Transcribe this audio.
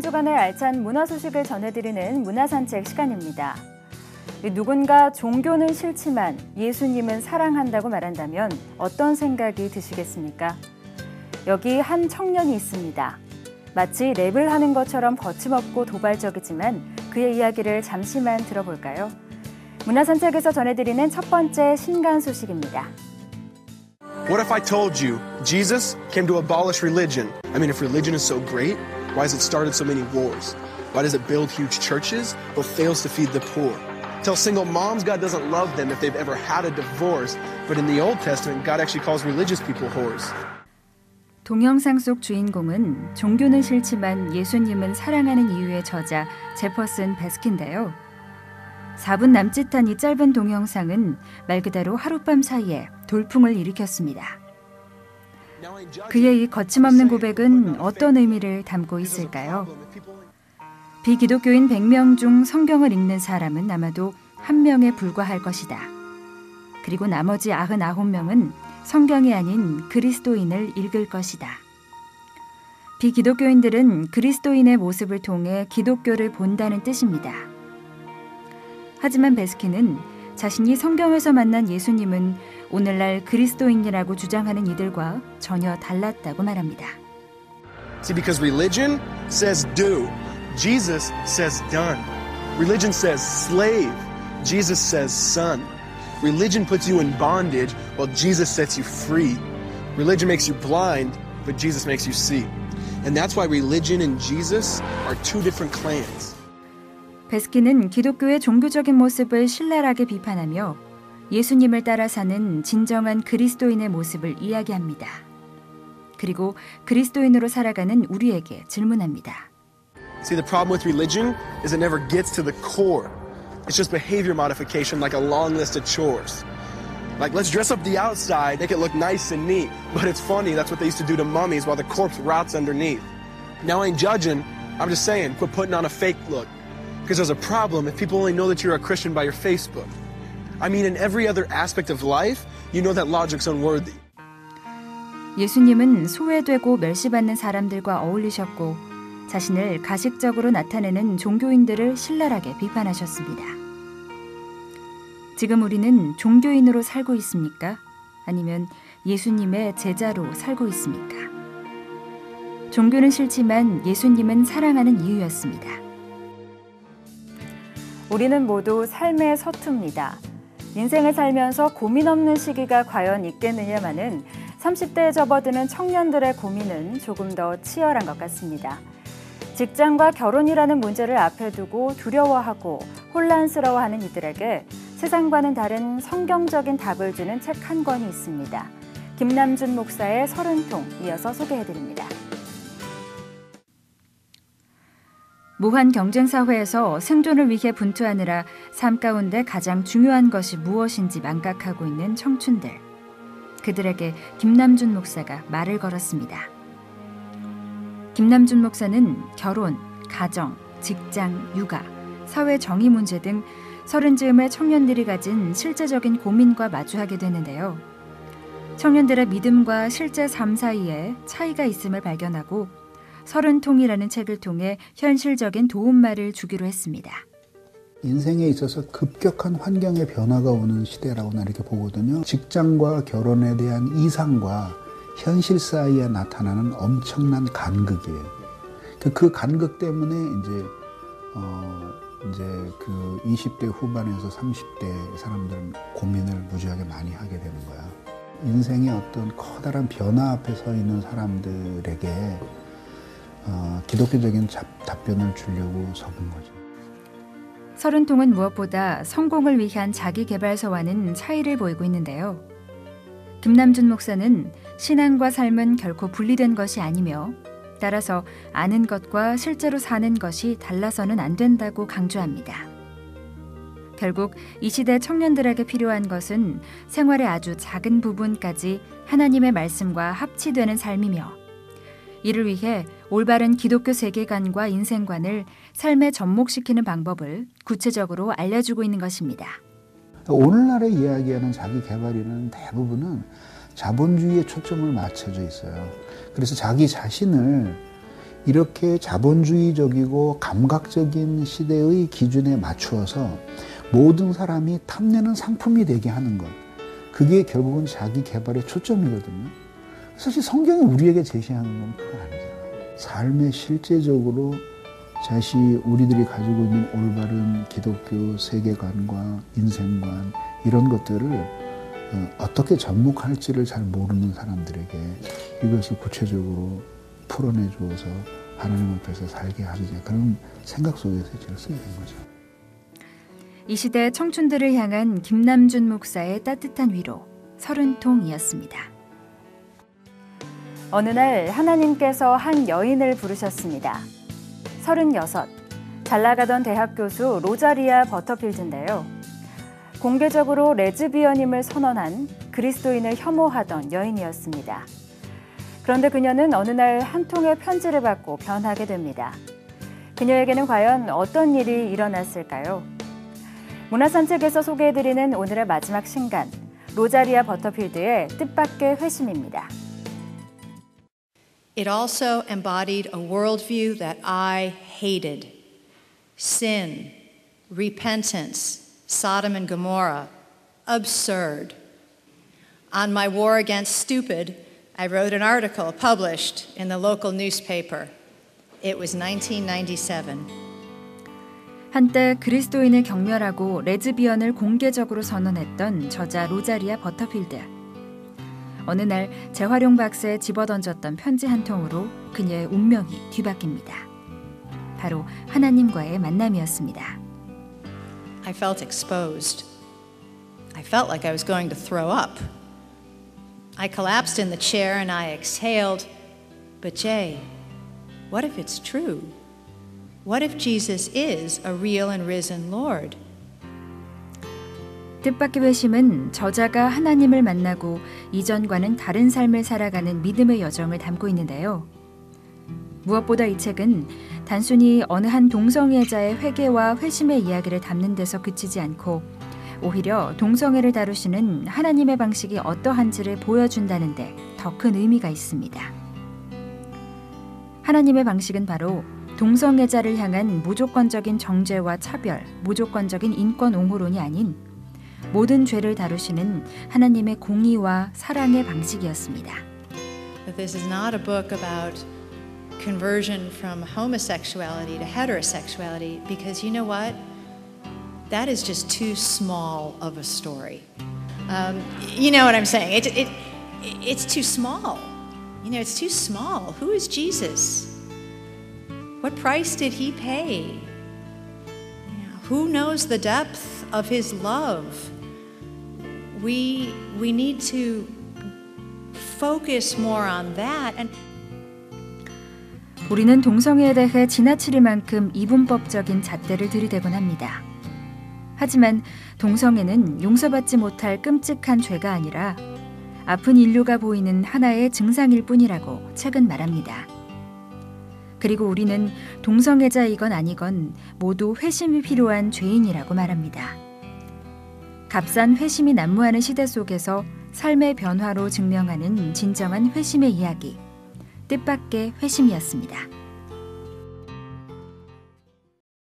한 주간의 알찬 문화 소식을 전해드리는 문화산책 시간입니다. 누군가 종교는 싫지만 예수님은 사랑한다고 말한다면 어떤 생각이 드시겠습니까? 여기 한 청년이 있습니다. 마치 랩을 하는 것처럼 거침없고 도발적이지만 그의 이야기를 잠시만 들어볼까요? 문화산책에서 전해드리는 첫 번째 신간 소식입니다. What if I told you Jesus came to abolish religion? I mean, if religion is so great, why has it started so many wars? Why does it build huge churches but fails to feed the poor? Tell single moms God doesn't love them if they've ever had a divorce, but in the Old Testament, God actually calls religious people whores. 동영상 속 주인공은 종교는 싫지만 예수님은 사랑하는 이유의 저자 제퍼슨 베스킨인데요. 4분 남짓한 이 짧은 동영상은 말 그대로 하룻밤 사이에 돌풍을 일으켰습니다. 그의 이 거침없는 고백은 어떤 의미를 담고 있을까요? 비기독교인 100명 중 성경을 읽는 사람은 아마도 1명에 불과할 것이다. 그리고 나머지 99명은 성경이 아닌 그리스도인을 읽을 것이다. 비기독교인들은 그리스도인의 모습을 통해 기독교를 본다는 뜻입니다. 하지만 베스킨은 자신이 성경에서 만난 예수님은 오늘날 그리스도인이라고 주장하는 이들과 전혀 달랐다고 말합니다. See, because religion says do, Jesus says done. Religion says slave, Jesus says son. Religion puts you in bondage while Jesus sets you free. Religion makes you blind, but Jesus makes you see. And that's why religion and Jesus are two different clans. 베스킨은 기독교의 종교적인 모습을 신랄하게 비판하며 예수님을 따라 사는 진정한 그리스도인의 모습을 이야기합니다. 그리고 그리스도인으로 살아가는 우리에게 질문합니다. See, the problem with religion is it never gets to the core. It's just behavior modification like a long list of chores. Like, let's dress up the outside, make it look nice and neat. But it's funny, that's what they used to do to mummies while the corpse rots underneath. Now I ain't judging, I'm just saying, quit putting on a fake look. Because there's a problem if people only know that you're a Christian by your Facebook. I mean, in every other aspect of life, you know that logic's unworthy. 예수님은 소외되고 멸시받는 사람들과 어울리셨고 자신을 가식적으로 나타내는 종교인들을 신랄하게 비판하셨습니다. 지금 우리는 종교인으로 살고 있습니까? 아니면 예수님의 제자로 살고 있습니까? 종교는 싫지만 예수님은 사랑하는 이유였습니다. 우리는 모두 삶에 서툽니다. 인생을 살면서 고민 없는 시기가 과연 있겠느냐마는 30대에 접어드는 청년들의 고민은 조금 더 치열한 것 같습니다. 직장과 결혼이라는 문제를 앞에 두고 두려워하고 혼란스러워하는 이들에게 세상과는 다른 성경적인 답을 주는 책 한 권이 있습니다. 김남준 목사의 30통 이어서 소개해드립니다. 무한 경쟁 사회에서 생존을 위해 분투하느라 삶 가운데 가장 중요한 것이 무엇인지 망각하고 있는 청춘들. 그들에게 김남준 목사가 말을 걸었습니다. 김남준 목사는 결혼, 가정, 직장, 육아, 사회 정의 문제 등 30즈음의 청년들이 가진 실제적인 고민과 마주하게 되는데요. 청년들의 믿음과 실제 삶 사이에 차이가 있음을 발견하고 30통이라는 책을 통해 현실적인 도움말을 주기로 했습니다. 인생에 있어서 급격한 환경의 변화가 오는 시대라고 나는 이렇게 보거든요. 직장과 결혼에 대한 이상과 현실 사이에 나타나는 엄청난 간극이에요. 그 간극 때문에 이제 그 20대 후반에서 30대 사람들은 고민을 무지하게 많이 하게 되는 거야. 인생의 어떤 커다란 변화 앞에 서 있는 사람들에게 기독교적인 답변을 주려고 서본 거죠. 30통은 무엇보다 성공을 위한 자기개발서와는 차이를 보이고 있는데요. 김남준 목사는 신앙과 삶은 결코 분리된 것이 아니며 따라서 아는 것과 실제로 사는 것이 달라서는 안 된다고 강조합니다. 결국 이 시대 청년들에게 필요한 것은 생활의 아주 작은 부분까지 하나님의 말씀과 합치되는 삶이며 이를 위해 올바른 기독교 세계관과 인생관을 삶에 접목시키는 방법을 구체적으로 알려주고 있는 것입니다. 오늘날의 이야기하는 자기 개발이라는 대부분은 자본주의에 초점을 맞춰져 있어요. 그래서 자기 자신을 이렇게 자본주의적이고 감각적인 시대의 기준에 맞추어서 모든 사람이 탐내는 상품이 되게 하는 것. 그게 결국은 자기 개발의 초점이거든요. 사실 성경이 우리에게 제시하는 건 그건 아니잖아요. 삶의 실제적으로 우리들이 가지고 있는 올바른 기독교 세계관과 인생관 이런 것들을 어떻게 접목할지를 잘 모르는 사람들에게 이것을 구체적으로 풀어내 주어서 하나님 앞에서 살게 하느냐 그런 생각 속에서 제가 쓰게 된 거죠. 이 시대 청춘들을 향한 김남준 목사의 따뜻한 위로 30통이었습니다. 어느 날 하나님께서 한 여인을 부르셨습니다. 36, 잘 나가던 대학 교수 로자리아 버터필드인데요. 공개적으로 레즈비언임을 선언한 그리스도인을 혐오하던 여인이었습니다. 그런데 그녀는 어느 날 한 통의 편지를 받고 변하게 됩니다. 그녀에게는 과연 어떤 일이 일어났을까요? 문화산책에서 소개해드리는 오늘의 마지막 신간, 로자리아 버터필드의 뜻밖의 회심입니다. It also embodied a worldview that I hated. Sin, repentance, Sodom and Gomorrah, absurd. On my war against stupid, I wrote an article published in the local newspaper. It was 1997. 한때 그리스도인을 경멸하고 레즈비언을 공개적으로 선언했던 저자 로자리아 버터필드. 어느 날 재활용 박스에 집어던졌던 편지 한 통으로 그녀의 운명이 뒤바뀝니다. 바로 하나님과의 만남이었습니다. I felt exposed. I felt like I was going to throw up. I collapsed in the chair and I exhaled. But Jay, what if it's true? What if Jesus is a real and risen Lord? 뜻밖의 회심은 저자가 하나님을 만나고 이전과는 다른 삶을 살아가는 믿음의 여정을 담고 있는데요. 무엇보다 이 책은 단순히 어느 한 동성애자의 회개와 회심의 이야기를 담는 데서 그치지 않고 오히려 동성애를 다루시는 하나님의 방식이 어떠한지를 보여준다는 데 더 큰 의미가 있습니다. 하나님의 방식은 바로 동성애자를 향한 무조건적인 정죄와 차별, 무조건적인 인권 옹호론이 아닌 모든 죄를 다루시는 하나님의 공의와 사랑의 방식이었습니다. This is not a book about conversion from homosexuality to heterosexuality because you know what? That is just too small of a story. You know what I'm saying? It's too small. You know, it's too small. Who is Jesus? What price did he pay? Who knows the depth of his love? We need to focus more on that. And 우리는 동성애에 대해 지나칠 만큼 이분법적인 잣대를 들이대곤 합니다. 하지만 동성애는 용서받지 못할 끔찍한 죄가 아니라 아픈 인류가 보이는 하나의 증상일 뿐이라고 책은 말합니다. 그리고 우리는 동성애자이건 아니건 모두 회심이 필요한 죄인이라고 말합니다. 값싼 회심이 난무하는 시대 속에서 삶의 변화로 증명하는 진정한 회심의 이야기, 뜻밖의 회심이었습니다.